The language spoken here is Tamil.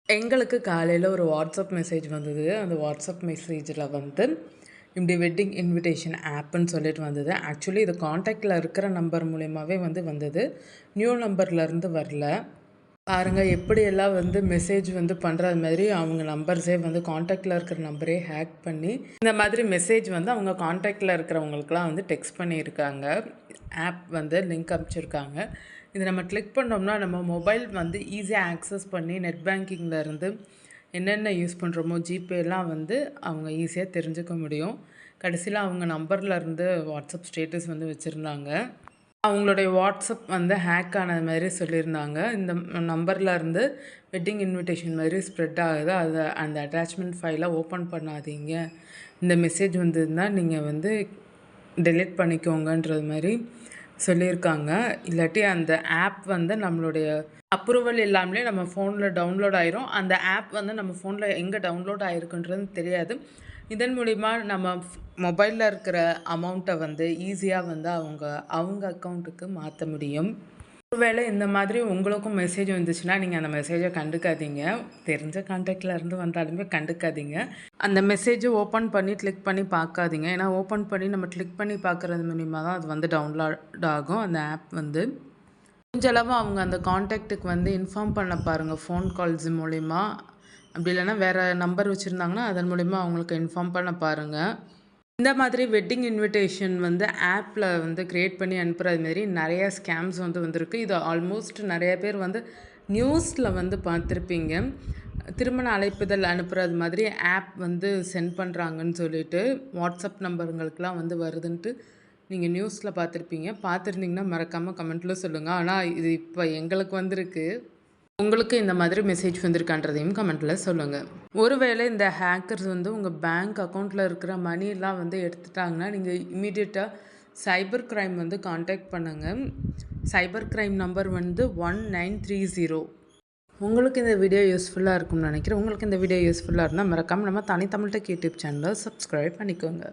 எங்களுக்கு காலையில் ஒரு வாட்ஸ்அப் மெசேஜ் வந்தது. அந்த வாட்ஸ்அப் மெசேஜில் வந்து இப்படி வெட்டிங் இன்விடேஷன் ஆப்புன்னு சொல்லிட்டு வந்தது. ஆக்சுவலி இது காண்டாக்டில் இருக்கிற நம்பர் மூலியமாகவே வந்தது. நியூ நம்பர்லேருந்து வரல. பாருங்கள் எப்படியெல்லாம் மெசேஜ் பண்ணுறது மாதிரி அவங்க நம்பர்ஸே காண்டாக்டில் இருக்கிற நம்பரே ஹேக் பண்ணி இந்த மாதிரி மெசேஜ் அவங்க காண்டாக்டில் இருக்கிறவங்களுக்குலாம் டெக்ஸ்ட் பண்ணியிருக்காங்க. ஆப் லிங்க் அனுப்பிச்சிருக்காங்க. இதை நம்ம கிளிக் பண்ணோம்னா நம்ம மொபைல் ஈஸியாக ஆக்சஸ் பண்ணி நெட் பேங்கிங்கில் இருந்து என்னென்ன யூஸ் பண்ணுறோமோ ஜிபேலாம் அவங்க ஈஸியாக தெரிஞ்சுக்க முடியும். கடைசியில் அவங்க நம்பர்லேருந்து வாட்ஸ்அப் ஸ்டேட்டஸ் வச்சுருந்தாங்க. அவங்களுடைய வாட்ஸ்அப் ஹேக் ஆனது மாதிரி சொல்லியிருந்தாங்க. இந்த நம்பர்லேருந்து வெட்டிங் இன்விடேஷன் மாதிரி ஸ்ப்ரெட் ஆகுது. அதை அந்த அட்டாச்மெண்ட் ஃபைலை ஓப்பன் பண்ணாதீங்க. இந்த மெசேஜ் வந்ததுன்னா நீங்கள் டெலீட் பண்ணிக்கோங்கன்றது மாதிரி சொல்லியிருக்காங்க. இல்லாட்டி அந்த ஆப் நம்மளுடைய அப்ரூவல் இல்லாமலே நம்ம ஃபோனில் டவுன்லோட் ஆயிரும். அந்த ஆப் நம்ம ஃபோனில் எங்கே டவுன்லோட் ஆகிருக்குன்றது தெரியாது. இதன் மூலிமா நம்ம மொபைலில் இருக்கிற அமௌண்ட்டை ஈஸியாக அவங்க அக்கௌண்ட்டுக்கு மாற்ற முடியும். ஒருவேளை இந்த மாதிரி உங்களுக்கும் மெசேஜ் வந்துச்சுன்னா நீங்கள் அந்த மெசேஜை கண்டுக்காதீங்க. தெரிஞ்ச கான்டாக்டில் இருந்து வந்தாலுமே கண்டுக்காதீங்க. அந்த மெசேஜை ஓப்பன் பண்ணி கிளிக் பண்ணி பார்க்காதீங்க. ஏன்னா ஓப்பன் பண்ணி நம்ம கிளிக் பண்ணி பார்க்குறது மூலிமா தான் அது டவுன்லோட் ஆகும். அந்த ஆப் கொஞ்சளவு அவங்க அந்த கான்டாக்ட்டுக்கு இன்ஃபார்ம் பண்ண பாருங்கள். ஃபோன் கால்ஸ் மூலிமா அப்படி இல்லைன்னா வேறு நம்பர் வச்சுருந்தாங்கன்னா அதன் மூலிமா அவங்களுக்கு இன்ஃபார்ம் பண்ண பாருங்கள். இந்த மாதிரி வெட்டிங் இன்விடேஷன் ஆப்பில் க்ரியேட் பண்ணி அனுப்புகிறது மாரி நிறைய ஸ்கேம்ஸ் வந்திருக்கு. இது ஆல்மோஸ்ட் நிறைய பேர் நியூஸில் பார்த்துருப்பீங்க. திருமண அழைப்புதல் அனுப்புகிறது மாதிரி ஆப் சென்ட் பண்ணுறாங்கன்னு சொல்லிட்டு வாட்ஸ்அப் நம்பருங்களுக்கெலாம் வருதுன்ட்டு நீங்கள் நியூஸில் பார்த்துருப்பீங்க. பார்த்துருந்தீங்கன்னா மறக்காமல் கமெண்ட்டில் சொல்லுங்கள். ஆனால் இது இப்போ எங்களுக்கு வந்திருக்கு. உங்களுக்கு இந்த மாதிரி மெசேஜ் வந்திருக்கான்றதையும் கமெண்ட்டில் சொல்லுங்கள். ஒருவேளை இந்த ஹேக்கர்ஸ் உங்கள் பேங்க் அக்கௌண்ட்டில் இருக்கிற மணிலாம் எடுத்துட்டாங்கன்னா நீங்கள் இமீடியட்டாக சைபர் க்ரைம் காண்டாக்ட் பண்ணுங்கள். Cyber crime number 1930. உங்களுக்கு இந்த வீடியோ யூஸ்ஃபுல்லாக இருக்கும்னு நினைக்கிறேன். உங்களுக்கு இந்த வீடியோ யூஸ்ஃபுல்லாக இருந்தால் மறக்காமல் நம்ம தனித்தமிழ் டெக் யூடியூப் சேனலை சப்ஸ்கிரைப் பண்ணிக்கோங்க.